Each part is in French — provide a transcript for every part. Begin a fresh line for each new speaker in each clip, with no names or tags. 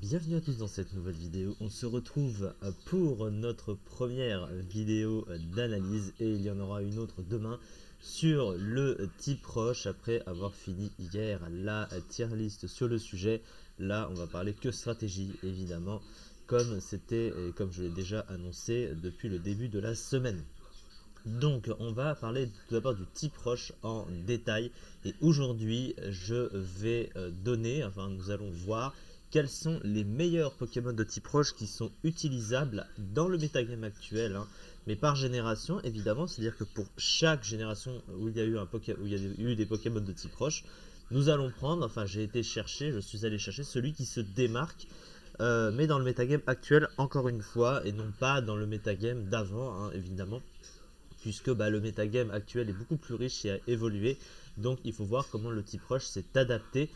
Bienvenue à tous dans cette nouvelle vidéo. On se retrouve pour notre première vidéo d'analyse et il y en aura une autre demain sur le type Roche après avoir fini hier la tier list sur le sujet. Là, on va parler que stratégie évidemment, comme c'était et comme je l'ai déjà annoncé depuis le début de la semaine. Donc on va parler tout d'abord du type roche en détail et aujourd'hui je vais nous allons voir quels sont les meilleurs Pokémon de type roche qui sont utilisables dans le metagame actuel, hein, mais par génération évidemment, c'est-à-dire que pour chaque génération où il y a eu, où il y a eu des Pokémon de type roche, nous allons prendre, je suis allé chercher celui qui se démarque, mais dans le metagame actuel encore une fois et non pas dans le metagame d'avant, hein, évidemment puisque le metagame actuel est beaucoup plus riche et a évolué. Donc il faut voir comment le type rush s'est adapté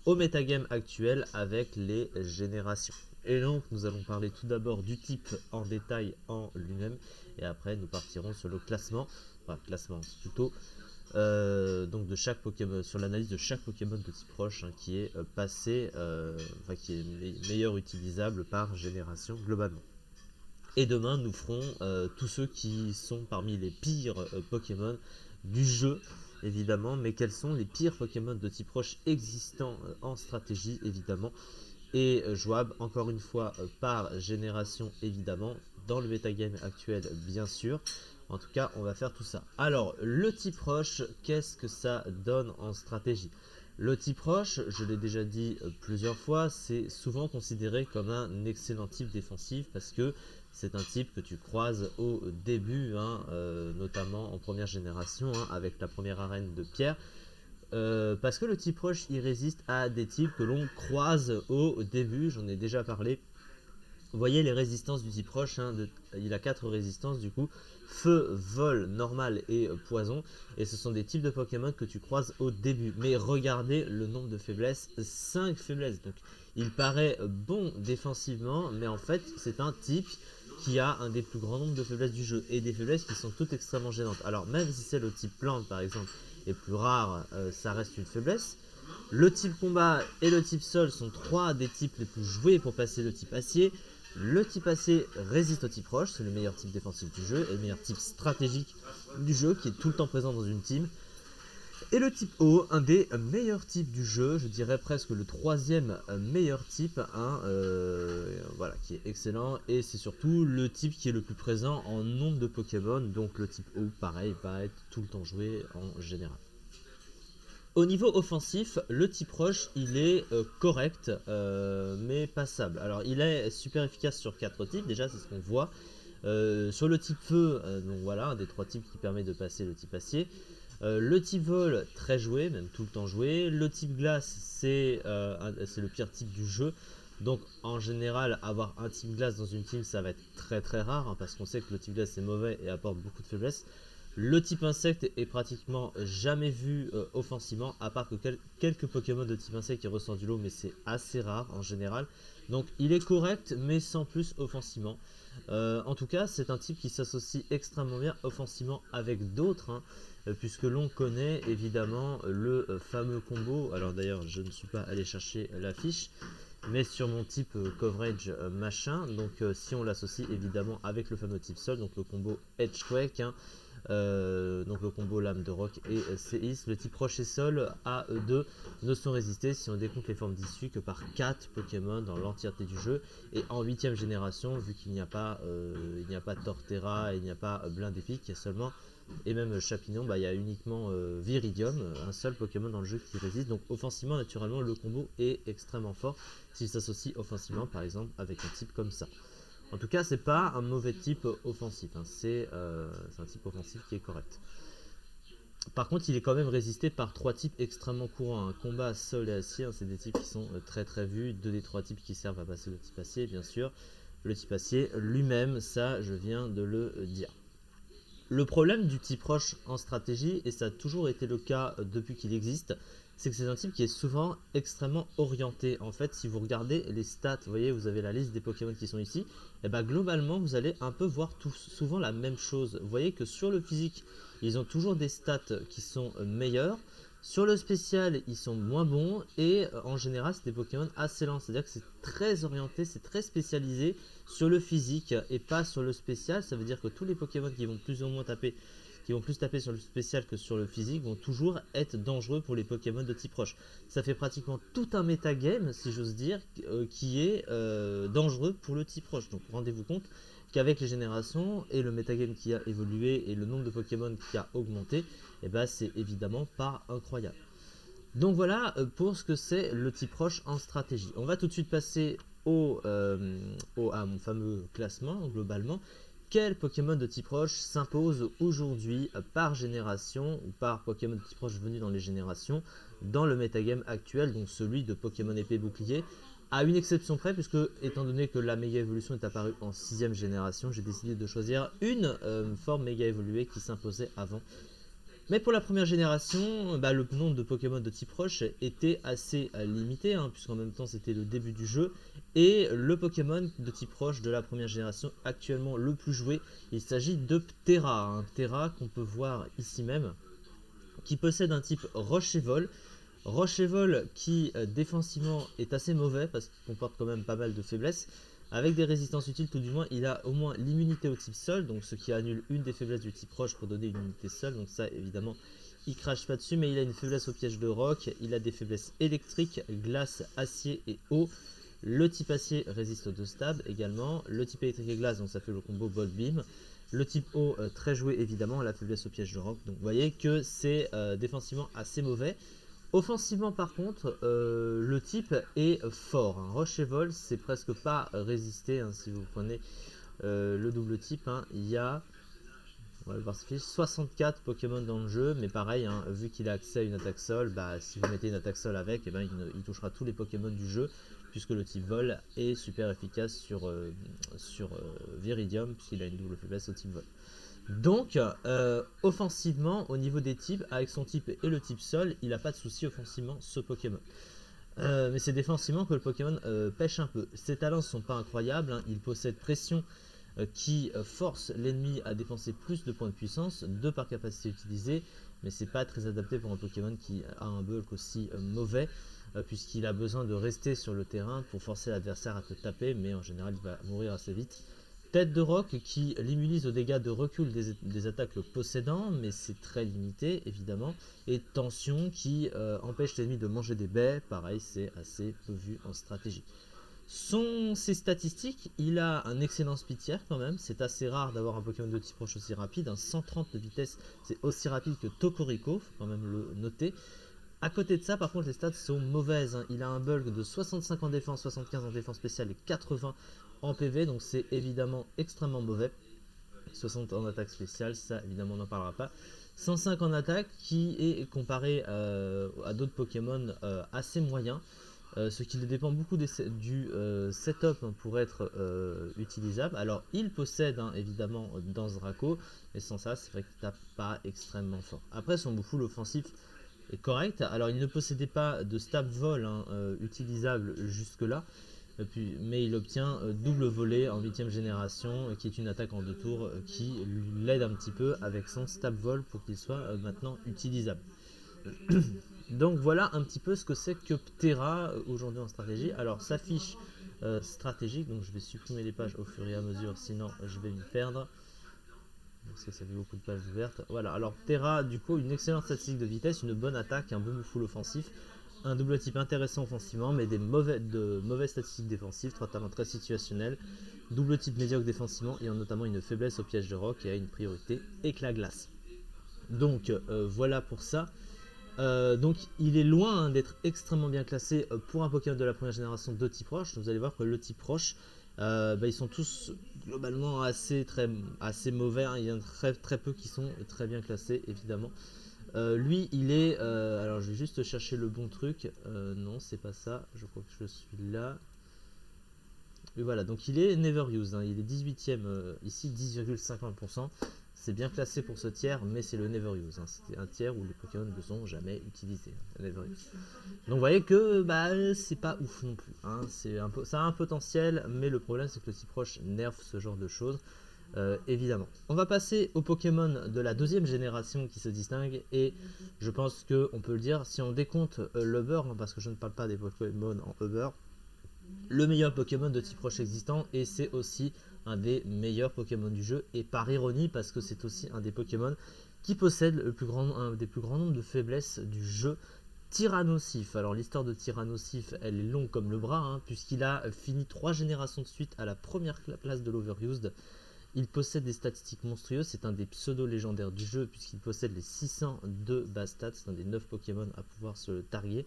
au metagame actuel avec les générations. Et donc nous allons parler tout d'abord du type en détail en lui-même et après nous partirons sur le classement, classement plutôt, donc de chaque Pokémon, sur l'analyse de chaque Pokémon de type roche, hein, qui est qui est meilleur utilisable par génération globalement. Et demain, nous ferons tous ceux qui sont parmi les pires Pokémon du jeu, évidemment. Mais quels sont les pires Pokémon de type roche existants en stratégie, évidemment. Et jouables, encore une fois, par génération, évidemment. Dans le metagame actuel, bien sûr. En tout cas, on va faire tout ça. Alors, le type roche, qu'est-ce que ça donne en stratégie? Le type roche, je l'ai déjà dit plusieurs fois, c'est souvent considéré comme un excellent type défensif parce que c'est un type que tu croises au début, hein, notamment en première génération, hein, avec la première arène de pierre. Parce que le type roche il résiste à des types que l'on croise au début, j'en ai déjà parlé. Vous voyez les résistances du type roche, hein, il a 4 résistances du coup: feu, vol, normal et poison. Et ce sont des types de Pokémon que tu croises au début. Mais regardez le nombre de faiblesses, 5 faiblesses. Donc il paraît bon défensivement, mais en fait c'est un type qui a un des plus grands nombres de faiblesses du jeu. Et des faiblesses qui sont toutes extrêmement gênantes. Alors même si c'est le type plante par exemple, et plus rare, ça reste une faiblesse. Le type combat et le type sol sont 3 des types les plus joués pour passer le type acier. Le type acier résiste au type roche, c'est le meilleur type défensif du jeu et le meilleur type stratégique du jeu qui est tout le temps présent dans une team. Et le type eau, un des meilleurs types du jeu, je dirais presque le troisième meilleur type, hein, voilà, qui est excellent. Et c'est surtout le type qui est le plus présent en nombre de Pokémon, donc le type eau, pareil, va être tout le temps joué en général. Au niveau offensif, le type roche il est correct, mais passable. Alors il est super efficace sur 4 types, déjà c'est ce qu'on voit. Sur le type feu, donc voilà, un des 3 types qui permet de passer le type acier. Le type vol, très joué, même tout le temps joué. Le type glace, c'est le pire type du jeu. Donc en général, avoir un type glace dans une team, ça va être très très rare, hein, parce qu'on sait que le type glace est mauvais et apporte beaucoup de faiblesses. Le type insecte est pratiquement jamais vu offensivement, à part que quelques Pokémon de type insecte qui ressortent du lot, mais c'est assez rare en général. Donc il est correct, mais sans plus offensivement. En tout cas, c'est un type qui s'associe extrêmement bien offensivement avec d'autres, hein, puisque l'on connaît évidemment le fameux combo. Alors d'ailleurs, je ne suis pas allé chercher la fiche, mais sur mon type coverage machin, donc si on l'associe évidemment avec le fameux type sol, donc le combo Edgequake, hein, donc le combo lame de roc et séisme. Le type roche et sol à eux2 ne sont résistés si on décompte les formes d'issue que par 4 Pokémon dans l'entièreté du jeu. Et en 8ème génération, vu qu'il n'y a pas Torterra et il n'y a pas Blindepic, il y a seulement, et même Chapignon, il y a uniquement Viridium, un seul Pokémon dans le jeu qui résiste. Donc offensivement, naturellement, le combo est extrêmement fort s'il s'associe offensivement, par exemple, avec un type comme ça. En tout cas, c'est pas un mauvais type offensif, hein. C'est un type offensif qui est correct. Par contre, il est quand même résisté par 3 types extrêmement courants, hein. Combat, sol et acier, hein, c'est des types qui sont très très vus. 2 des 3 types qui servent à passer le type acier, bien sûr. Le type acier lui-même, ça, je viens de le dire. Le problème du type roche en stratégie, et ça a toujours été le cas depuis qu'il existe, c'est que c'est un type qui est souvent extrêmement orienté. En fait, si vous regardez les stats, vous voyez, vous avez la liste des Pokémon qui sont ici, et globalement, vous allez un peu voir souvent la même chose. Vous voyez que sur le physique, ils ont toujours des stats qui sont meilleures, Sur le spécial, ils sont moins bons et en général, c'est des Pokémon assez lents. C'est-à-dire que c'est très orienté, c'est très spécialisé sur le physique et pas sur le spécial. Ça veut dire que tous les Pokémon qui vont plus ou moins taper, qui vont plus taper sur le spécial que sur le physique, vont toujours être dangereux pour les Pokémon de type roche. Ça fait pratiquement tout un métagame, si j'ose dire, qui est dangereux pour le type roche. Donc rendez-vous compte qu'avec les générations et le métagame qui a évolué et le nombre de Pokémon qui a augmenté, et ben c'est évidemment pas incroyable. Donc voilà pour ce que c'est le type roche en stratégie. On va tout de suite passer à mon fameux classement globalement. Quel Pokémon de type roche s'impose aujourd'hui par génération ou par Pokémon de type roche venu dans les générations dans le metagame actuel, donc celui de Pokémon épée bouclier, à une exception près, puisque étant donné que la méga évolution est apparue en 6ème génération, j'ai décidé de choisir une forme méga évoluée qui s'imposait avant. Mais pour la première génération, le nombre de Pokémon de type roche était assez limité, puisqu'en même temps c'était le début du jeu. Et le Pokémon de type roche de la première génération actuellement le plus joué, il s'agit de Ptera. Ptera qu'on peut voir ici même, qui possède un type roche et vol. Roche et vol qui défensivement est assez mauvais parce qu'il comporte quand même pas mal de faiblesses. Avec des résistances utiles, tout du moins, il a au moins l'immunité au type sol, donc ce qui annule une des faiblesses du type roche pour donner une immunité sol. Donc ça, évidemment, il crache pas dessus, mais il a une faiblesse au piège de roc. Il a des faiblesses électriques, glace, acier et eau. Le type acier résiste aux 2 stabs également. Le type électrique et glace, donc ça fait le combo Bolt Beam. Le type eau, très joué évidemment, la faiblesse au piège de roc. Donc vous voyez que c'est défensivement assez mauvais. Offensivement par contre, le type est fort. Roche et vol, c'est presque pas résisté. Si vous prenez le double type, il y a, on va le voir, 64 Pokémon dans le jeu, mais pareil, vu qu'il a accès à une attaque sol, si vous mettez une attaque sol avec, il touchera tous les Pokémon du jeu, puisque le type vol est super efficace sur Viridium, puisqu'il a une double faiblesse au type vol. Donc, offensivement, au niveau des types, avec son type et le type sol, il n'a pas de souci offensivement ce Pokémon. Mais c'est défensivement que le Pokémon pêche un peu. Ses talents ne sont pas incroyables, il possède pression qui force l'ennemi à dépenser plus de points de puissance, 2 par capacité utilisée, mais c'est pas très adapté pour un Pokémon qui a un bulk aussi mauvais, puisqu'il a besoin de rester sur le terrain pour forcer l'adversaire à te taper, mais en général il va mourir assez vite. Tête de roc qui l'immunise aux dégâts de recul des attaques le possédant, mais c'est très limité évidemment. Et tension qui empêche l'ennemi de manger des baies, pareil c'est assez peu vu en stratégie. Ses statistiques, il a un excellent speed tier quand même, c'est assez rare d'avoir un Pokémon de type roche aussi rapide, 130 de vitesse, c'est aussi rapide que Tokorico, faut quand même le noter. À côté de ça, par contre, les stats sont mauvaises. Il a un bulk de 65 en défense, 75 en défense spéciale et 80 en PV, donc c'est évidemment extrêmement mauvais. 60 en attaque spéciale, ça évidemment on n'en parlera pas. 105 en attaque qui est comparé à d'autres Pokémon assez moyens. Ce qui dépend beaucoup du setup pour être utilisable. Alors il possède évidemment Danse Draco, mais sans ça c'est vrai qu'il tape pas extrêmement fort. Après son full offensif est correct. Alors il ne possédait pas de stab vol utilisable jusque là, mais il obtient double volée en 8ème génération, qui est une attaque en 2 tours qui l'aide un petit peu avec son stab vol pour qu'il soit maintenant utilisable. Donc voilà un petit peu ce que c'est que Ptera aujourd'hui en stratégie. Alors sa fiche stratégique, donc je vais supprimer les pages au fur et à mesure, sinon je vais m'y perdre. Parce que ça fait beaucoup de pages ouvertes. Voilà, alors Ptera, du coup, une excellente statistique de vitesse, une bonne attaque, un bon full offensif, un double type intéressant offensivement, mais de mauvaises statistiques défensives, 3 talents très situationnels, double type médiocre défensivement, et notamment une faiblesse au piège de roc et a une priorité éclat glace. Donc voilà pour ça. Donc il est loin d'être extrêmement bien classé pour un Pokémon de la première génération de type roche. Vous allez voir que le type roche, ils sont tous globalement assez mauvais. Il y en a très peu qui sont très bien classés évidemment. Lui il est, alors je vais juste chercher le bon truc. Non c'est pas ça, je crois que je suis là. Et voilà, donc il est never used, il est 18ème ici, 10,50%. C'est bien classé pour ce tiers, mais c'est le never use. C'était un tiers où les Pokémon ne sont jamais utilisés. Never use. Donc vous voyez que c'est pas ouf non plus. Ça a un potentiel, mais le problème c'est que le type roche nerf ce genre de choses. évidemment. On va passer aux Pokémon de la deuxième génération qui se distinguent, et je pense qu'on peut le dire, si on décompte l'Uber, hein, parce que je ne parle pas des Pokémon en Uber, le meilleur Pokémon de type roche existant, et c'est aussi un des meilleurs Pokémon du jeu, et par ironie, parce que c'est aussi un des Pokémon qui possède un des plus grands nombres de faiblesses du jeu, Tyrannosif. Alors l'histoire de Tyrannosif, elle est longue comme le bras, hein, puisqu'il a fini 3 générations de suite à la première place de l'Overused. Il possède des statistiques monstrueuses, c'est un des pseudo-légendaires du jeu, puisqu'il possède les 602 base stats, c'est un des 9 Pokémon à pouvoir se targuer,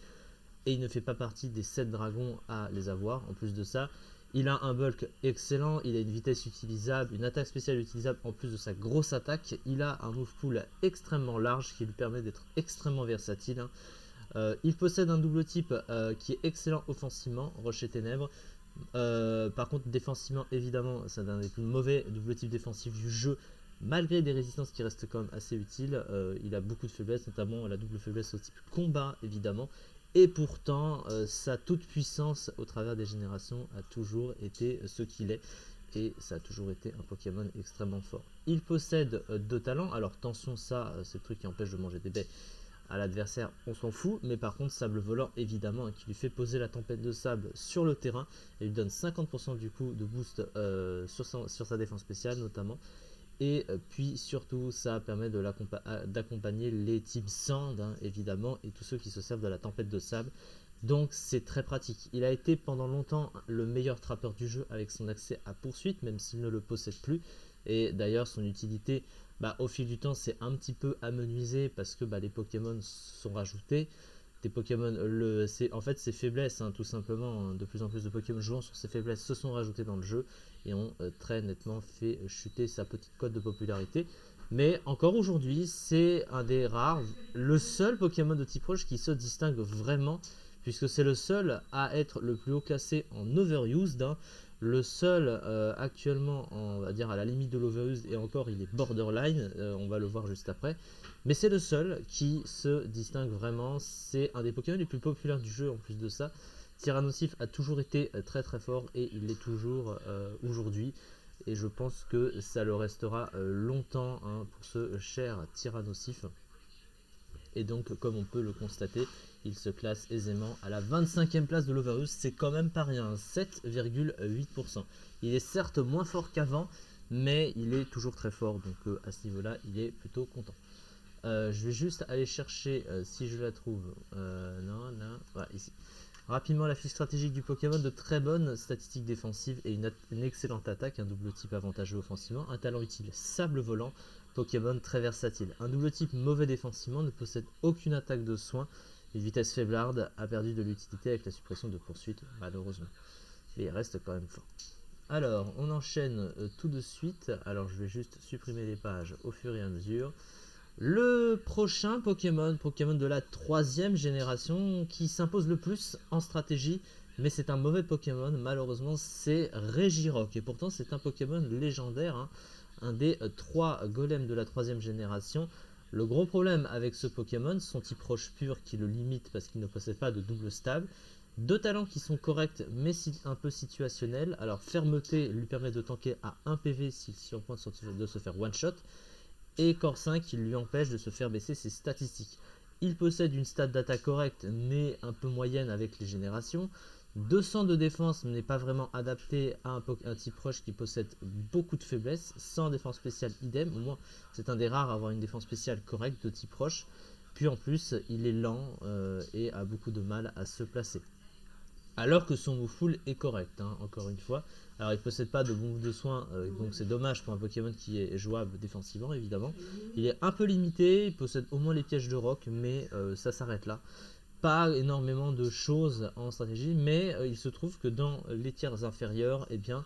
et il ne fait pas partie des 7 dragons à les avoir. En plus de ça, il a un bulk excellent, il a une vitesse utilisable, une attaque spéciale utilisable en plus de sa grosse attaque. Il a un move pool extrêmement large qui lui permet d'être extrêmement versatile, hein. Il possède un double type qui est excellent offensivement, Rocher Ténèbres. Par contre, défensivement, évidemment, c'est un des plus mauvais double types défensifs du jeu, malgré des résistances qui restent quand même assez utiles. Il a beaucoup de faiblesses, notamment la double faiblesse au type combat, évidemment. Et pourtant, sa toute puissance au travers des générations a toujours été ce qu'il est. Et ça a toujours été un Pokémon extrêmement fort. Il possède 2 talents. Alors, attention, ça, c'est le truc qui empêche de manger des baies à l'adversaire, on s'en fout, mais par contre sable volant évidemment, qui lui fait poser la tempête de sable sur le terrain et lui donne 50% du coup de boost sur sa défense spéciale notamment. Et puis surtout ça permet d'accompagner les types sand, hein, évidemment, et tous ceux qui se servent de la tempête de sable. Donc c'est très pratique. Il a été pendant longtemps le meilleur trappeur du jeu avec son accès à poursuite, même s'il ne le possède plus. Et d'ailleurs son utilité, au fil du temps, c'est un petit peu amenuisé parce que les Pokémon sont rajoutés. Des Pokémon, en fait ses faiblesses, hein, tout simplement, hein, de plus en plus de Pokémon jouant sur ses faiblesses se sont rajoutés dans le jeu et ont très nettement fait chuter sa petite cote de popularité. Mais encore aujourd'hui, c'est un des rares, le seul Pokémon de type roche qui se distingue vraiment, puisque c'est le seul à être le plus haut classé en overused, hein. Le seul actuellement, on va dire à la limite de l'overuse, et encore il est borderline, on va le voir juste après. Mais c'est le seul qui se distingue vraiment, c'est un des Pokémon les plus populaires du jeu en plus de ça. Tyrannosif a toujours été très très fort et il l'est toujours aujourd'hui. Et je pense que ça le restera longtemps, hein, pour ce cher Tyrannosif. Et donc, comme on peut le constater, il se classe aisément à la 25e place de l'Overus. C'est quand même pas rien, 7,8%. Il est certes moins fort qu'avant, mais il est toujours très fort. Donc à ce niveau-là, il est plutôt content. Je vais juste aller chercher, si je la trouve, non, là, voilà, ici. Rapidement, la fiche stratégique du Pokémon, de très bonnes statistiques défensives et une excellente attaque, un double type avantageux offensivement, un talent utile sable volant, Pokémon très versatile. Un double type mauvais défensivement, ne possède aucune attaque de soin, une vitesse faiblarde, a perdu de l'utilité avec la suppression de poursuite, malheureusement. Mais il reste quand même fort. Alors, on enchaîne tout de suite. Alors, je vais juste supprimer les pages au fur et à mesure. Le prochain Pokémon de la 3e génération qui s'impose le plus en stratégie, mais c'est un mauvais Pokémon, malheureusement, c'est Regirock. Et pourtant, c'est un Pokémon légendaire, hein, un des 3 golems de la 3e génération. Le gros problème avec ce Pokémon, son type roche pur qui le limite parce qu'il ne possède pas de double stable. 2 talents qui sont corrects mais un peu situationnels. Alors, fermeté lui permet de tanker à 1 PV s'il surprend de se faire one shot, et Corps 5 qui lui empêche de se faire baisser ses statistiques. Il possède une stat d'attaque correcte mais un peu moyenne avec les générations. 200 de défense n'est pas vraiment adapté à un type roche qui possède beaucoup de faiblesses. Sans défense spéciale idem, au moins c'est un des rares à avoir une défense spéciale correcte de type roche. Puis en plus il est lent et a beaucoup de mal à se placer. Alors que son move full est correct, hein, encore une fois. Alors il ne possède pas de move de soin, donc c'est dommage pour un Pokémon qui est jouable défensivement évidemment. Il est un peu limité, il possède au moins les pièges de roc, mais ça s'arrête là. Pas énormément de choses en stratégie, mais il se trouve que dans les tiers inférieurs, eh bien,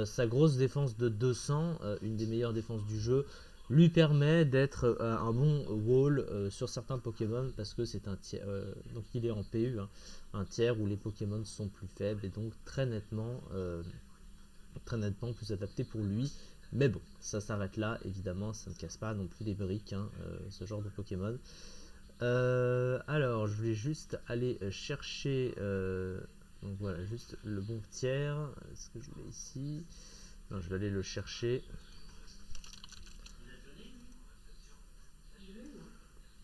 sa grosse défense de 200, une des meilleures défenses du jeu, lui permet d'être un bon wall sur certains Pokémon parce que c'est un tiers, donc il est en PU, hein, un tiers où les Pokémon sont plus faibles et donc très nettement plus adapté pour lui. Mais bon, ça s'arrête là, évidemment, ça ne casse pas non plus les briques, hein, ce genre de Pokémon. Alors, je vais juste aller chercher, donc voilà, juste le bon tiers. Est-ce que je l'ai ici? Non, je vais aller le chercher.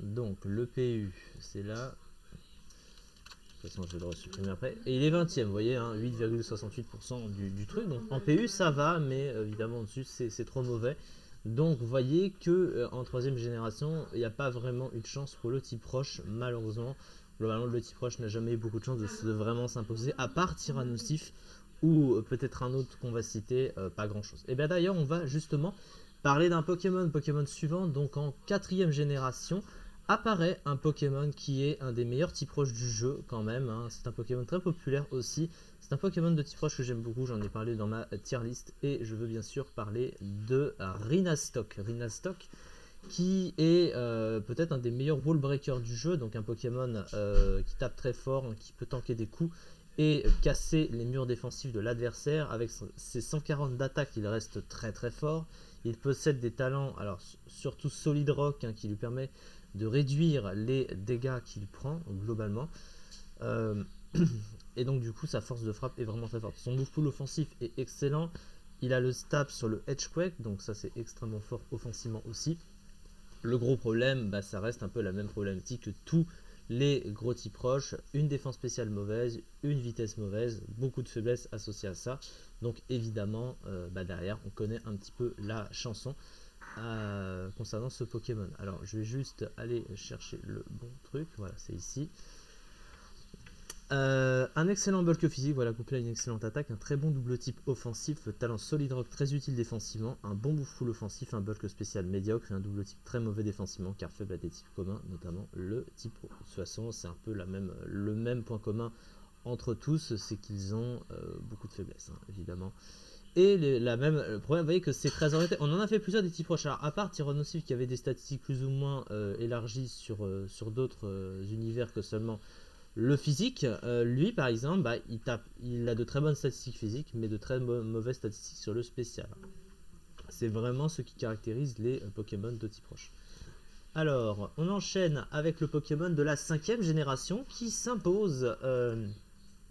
Donc le PU, c'est là. De toute façon, je vais le resupprimer après. Et il est 20ème, vous voyez, hein, 8,68% du truc. Donc en PU, ça va, mais évidemment, au-dessus, c'est trop mauvais. Donc vous voyez que en troisième génération, il n'y a pas vraiment eu de chance pour le type proche, malheureusement. Globalement, le type proche n'a jamais eu beaucoup de chance de vraiment s'imposer, à part Tyrannosif ou peut-être un autre qu'on va citer, pas grand-chose. Et bien d'ailleurs, on va justement parler d'un Pokémon suivant, donc en quatrième génération apparaît un Pokémon qui est un des meilleurs types roches du jeu quand même, hein. C'est un Pokémon très populaire aussi. C'est un Pokémon de type roche que j'aime beaucoup, j'en ai parlé dans ma tier list et je veux bien sûr parler de Rhinastock. Rhinastock qui est peut-être un des meilleurs wall breakers du jeu, donc un Pokémon qui tape très fort, qui peut tanker des coups et casser les murs défensifs de l'adversaire. Avec ses 140 d'attaque, il reste très très fort. Il possède des talents, alors surtout Solid Rock, hein, qui lui permet de réduire les dégâts qu'il prend globalement. Et donc du coup sa force de frappe est vraiment très forte. Son move pool offensif est excellent. Il a le stab sur le Edgequake, donc ça c'est extrêmement fort offensivement aussi. Le gros problème, bah, ça reste un peu la même problématique que tous les gros types roches. Une défense spéciale mauvaise, une vitesse mauvaise, beaucoup de faiblesses associées à ça. Donc évidemment, bah, derrière, on connaît un petit peu la chanson concernant ce Pokémon. Alors, je vais juste aller chercher le bon truc. Voilà, c'est ici. Un excellent bulk physique, voilà, couplé à une excellente attaque, un très bon double type offensif, talent Solid Rock très utile défensivement, un bon move full offensif, un bulk spécial médiocre et un double type très mauvais défensivement car faible à des types communs, notamment le type O. De toute façon, c'est un peu le même point commun entre tous, c'est qu'ils ont beaucoup de faiblesses, hein, évidemment. Et le problème, vous voyez que c'est très orienté. On en a fait plusieurs des types proches. Alors, à part Tyrannosif qui avait des statistiques plus ou moins élargies sur d'autres univers que seulement le physique, lui par exemple, bah, il a de très bonnes statistiques physiques, mais de très mauvaises statistiques sur le spécial. C'est vraiment ce qui caractérise les Pokémon de type roche. Alors, on enchaîne avec le Pokémon de la 5ème génération qui s'impose,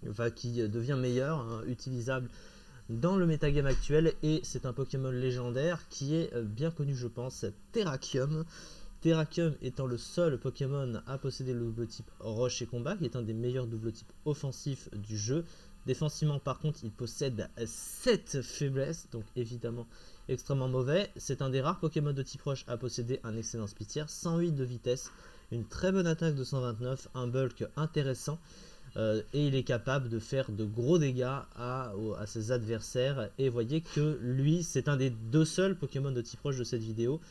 enfin qui devient meilleur, hein, utilisable dans le metagame actuel, et c'est un Pokémon légendaire qui est bien connu, je pense, Terrakium. Terrakium étant le seul Pokémon à posséder le double type Roche et Combat, qui est un des meilleurs double types offensifs du jeu. Défensivement, par contre, il possède 7 faiblesses, donc évidemment extrêmement mauvais. C'est un des rares Pokémon de type Roche à posséder un excellent Spitier, 108 de vitesse, une très bonne attaque de 129, un bulk intéressant. Et il est capable de faire de gros dégâts à ses adversaires. Et voyez que lui, c'est un des deux seuls Pokémon de type Roche de cette vidéo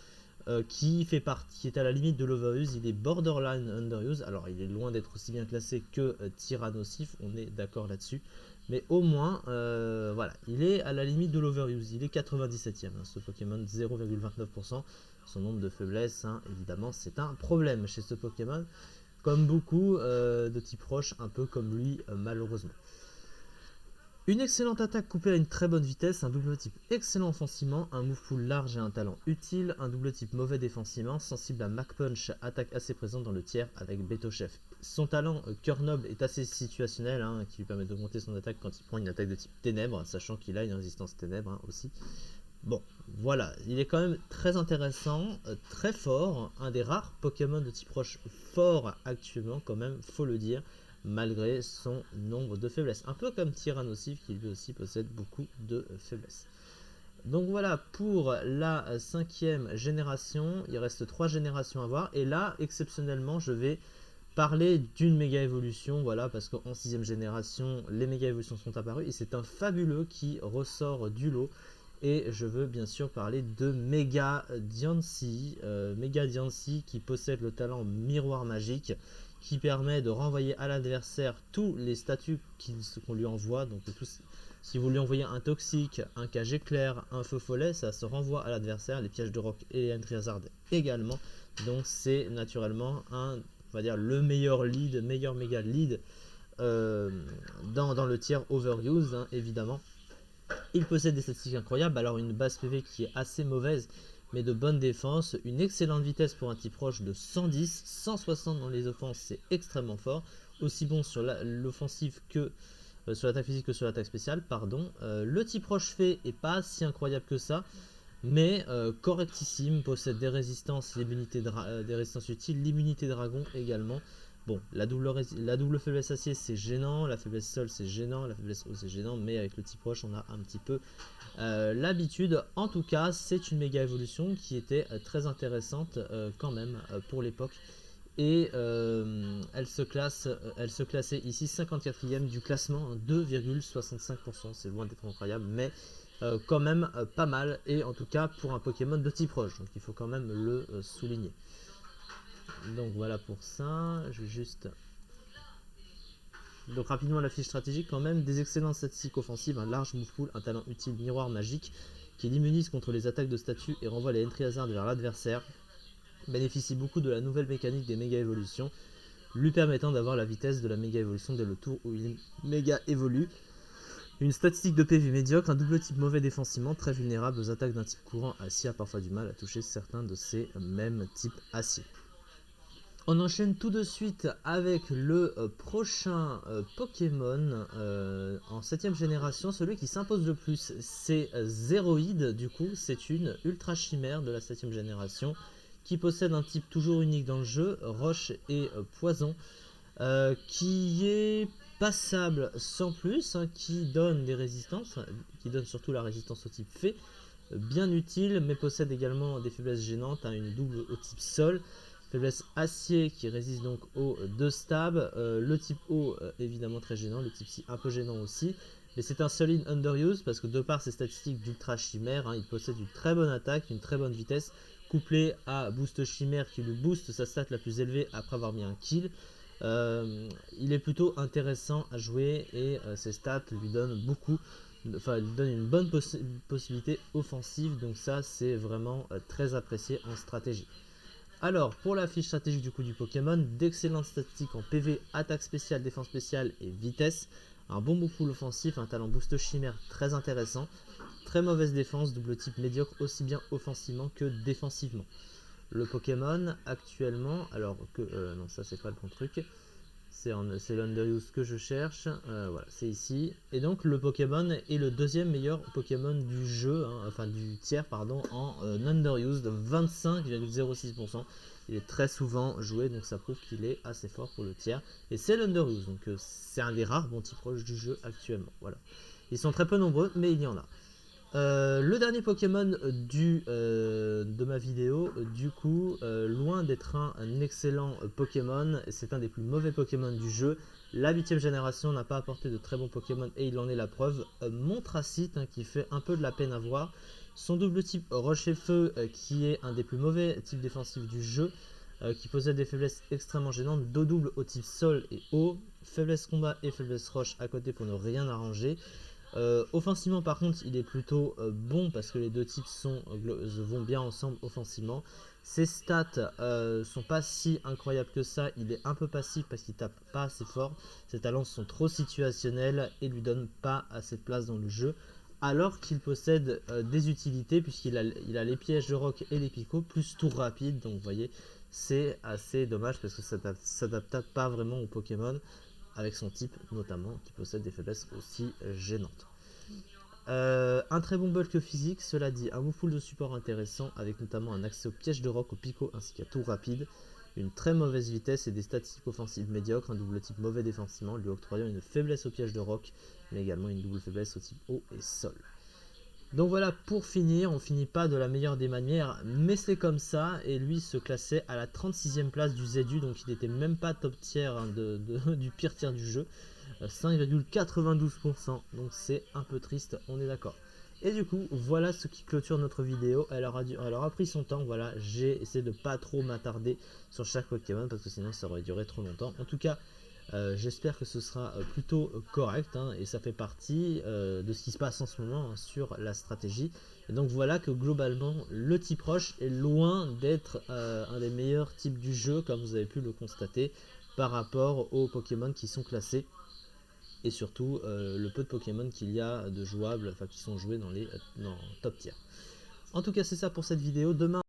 qui est à la limite de l'overuse. Il est borderline underuse. Alors il est loin d'être aussi bien classé que Tyrannosif, on est d'accord là-dessus. Mais au moins, voilà, il est à la limite de l'overuse. Il est 97ème, hein, ce Pokémon, 0,29%. Son nombre de faiblesses, hein, évidemment, c'est un problème chez ce Pokémon. Comme beaucoup de type roche, un peu comme lui, malheureusement. Une excellente attaque couplée à une très bonne vitesse, un double type excellent offensivement, un move pool large et un talent utile, un double type mauvais défensivement, sensible à Mach Punch, attaque assez présente dans le tiers avec Beto Chef. Son talent Cœur Noble est assez situationnel, hein, qui lui permet d'augmenter son attaque quand il prend une attaque de type ténèbres, sachant qu'il a une résistance ténèbres, hein, aussi. Bon, voilà, il est quand même très intéressant, très fort, un des rares Pokémon de type roche fort actuellement, quand même, faut le dire, malgré son nombre de faiblesses. Un peu comme Tyrannosif qui lui aussi possède beaucoup de faiblesses. Donc voilà pour la 5ème génération, il reste 3 générations à voir, et là, exceptionnellement, je vais parler d'une méga évolution, voilà, parce qu'en 6ème génération, les méga évolutions sont apparues, et c'est un fabuleux qui ressort du lot. Et je veux bien sûr parler de Mega Diancie, qui possède le talent Miroir Magique, qui permet de renvoyer à l'adversaire tous les statuts qu'on lui envoie. Donc si vous lui envoyez un Toxique, un Cage Éclair, un Feu Follet, ça se renvoie à l'adversaire, les pièges de roc et les Entry Hazard également. Donc c'est naturellement on va dire le meilleur méga lead dans le tiers overuse, hein, évidemment. Il possède des statistiques incroyables, alors une base PV qui est assez mauvaise, mais de bonne défense, une excellente vitesse pour un type roche de 110, 160 dans les offenses, c'est extrêmement fort, aussi bon sur l'offensive que sur l'attaque physique que sur l'attaque spéciale, pardon. Le type roche fait est pas si incroyable que ça, mais correctissime, possède des résistances, des résistances utiles, l'immunité dragon également. Bon, la double faiblesse acier c'est gênant, la faiblesse sol c'est gênant, la faiblesse eau c'est gênant, mais avec le type roche on a un petit peu l'habitude. En tout cas, c'est une méga évolution qui était très intéressante quand même pour l'époque. Et elle se classait ici 54e du classement, 2,65%. C'est loin d'être incroyable, mais quand même pas mal. Et en tout cas pour un Pokémon de type roche, donc il faut quand même le souligner. Donc voilà pour ça. Je vais juste. Donc rapidement la fiche stratégique quand même, des excellentes statistiques offensives, un large move pool, un talent utile miroir magique qui l'immunise contre les attaques de statut et renvoie les entry hazard vers l'adversaire, bénéficie beaucoup de la nouvelle mécanique des méga évolutions, lui permettant d'avoir la vitesse de la méga évolution dès le tour où il méga évolue. Une statistique de PV médiocre, un double type mauvais défensivement, très vulnérable aux attaques d'un type courant acier, a parfois du mal à toucher certains de ces mêmes types acier. On enchaîne tout de suite avec le prochain Pokémon en 7ème génération, celui qui s'impose le plus, c'est Zéroïde. Du coup, c'est une ultra chimère de la 7ème génération qui possède un type toujours unique dans le jeu, roche et poison, qui est passable sans plus, hein, qui donne des résistances, qui donne surtout la résistance au type fée, bien utile, mais possède également des faiblesses gênantes, hein, une double au type sol, faiblesse acier qui résiste donc aux 2 stabs, le type eau évidemment très gênant, le type si un peu gênant aussi, mais c'est un solide underuse parce que de par ses statistiques d'ultra chimère, hein, il possède une très bonne attaque, une très bonne vitesse, couplé à boost chimère qui lui booste sa stat la plus élevée après avoir mis un kill. Il est plutôt intéressant à jouer et ses stats lui donnent beaucoup, enfin lui donnent une bonne possibilité offensive, donc ça c'est vraiment très apprécié en stratégie. Alors pour la fiche stratégique du coup du Pokémon, d'excellentes statistiques en PV, attaque spéciale, défense spéciale et vitesse, un bon move pool offensif, un talent boost chimère très intéressant, très mauvaise défense, double type médiocre aussi bien offensivement que défensivement. Le Pokémon actuellement, alors que non ça c'est pas le bon truc, c'est l'Underuse que je cherche, voilà c'est ici, et donc le Pokémon est le deuxième meilleur Pokémon du jeu, hein, enfin du tiers pardon, en Underuse de 25,06%. Il est très souvent joué, donc ça prouve qu'il est assez fort pour le tiers, et c'est l'Underuse, donc c'est un des rares bons types proches du jeu actuellement, voilà. Ils sont très peu nombreux, mais il y en a. Le dernier Pokémon de ma vidéo, du coup, loin d'être un excellent Pokémon, c'est un des plus mauvais Pokémon du jeu. La 8ème génération n'a pas apporté de très bons Pokémon et il en est la preuve. Montracite, hein, qui fait un peu de la peine à voir. Son double type Roche et Feu, qui est un des plus mauvais types défensifs du jeu, qui possède des faiblesses extrêmement gênantes. Dos double au type Sol et Eau, faiblesse combat et faiblesse Roche à côté pour ne rien arranger. Offensivement par contre il est plutôt bon parce que les deux types vont bien ensemble offensivement. Ses stats sont pas si incroyables que ça, il est un peu passif parce qu'il tape pas assez fort, ses talents sont trop situationnels et lui donnent pas assez de place dans le jeu, alors qu'il possède des utilités puisqu'il a les pièges de roc et les picots plus tour rapide, donc vous voyez c'est assez dommage parce que ça s'adapte pas vraiment au Pokémon avec son type notamment qui possède des faiblesses aussi gênantes. Un très bon bulk physique, cela dit, un move pool de support intéressant avec notamment un accès au piège de roc, au pico ainsi qu'à tour rapide, une très mauvaise vitesse et des statistiques offensives médiocres, un double type mauvais défensivement lui octroyant une faiblesse au piège de roc mais également une double faiblesse au type eau et sol. Donc voilà, pour finir, on finit pas de la meilleure des manières, mais c'est comme ça, et lui se classait à la 36e place du ZU, donc il n'était même pas top tier, hein, du pire tiers du jeu, 5,92%, donc c'est un peu triste, on est d'accord. Et du coup, voilà ce qui clôture notre vidéo, elle aura pris son temps, voilà, j'ai essayé de pas trop m'attarder sur chaque Pokémon, parce que sinon ça aurait duré trop longtemps. En tout cas, j'espère que ce sera plutôt correct, hein, et ça fait partie de ce qui se passe en ce moment, hein, sur la stratégie. Et donc voilà que globalement le type roche est loin d'être un des meilleurs types du jeu comme vous avez pu le constater par rapport aux Pokémon qui sont classés et surtout le peu de Pokémon qu'il y a de jouables, enfin qui sont joués dans les top tiers. En tout cas c'est ça pour cette vidéo. Demain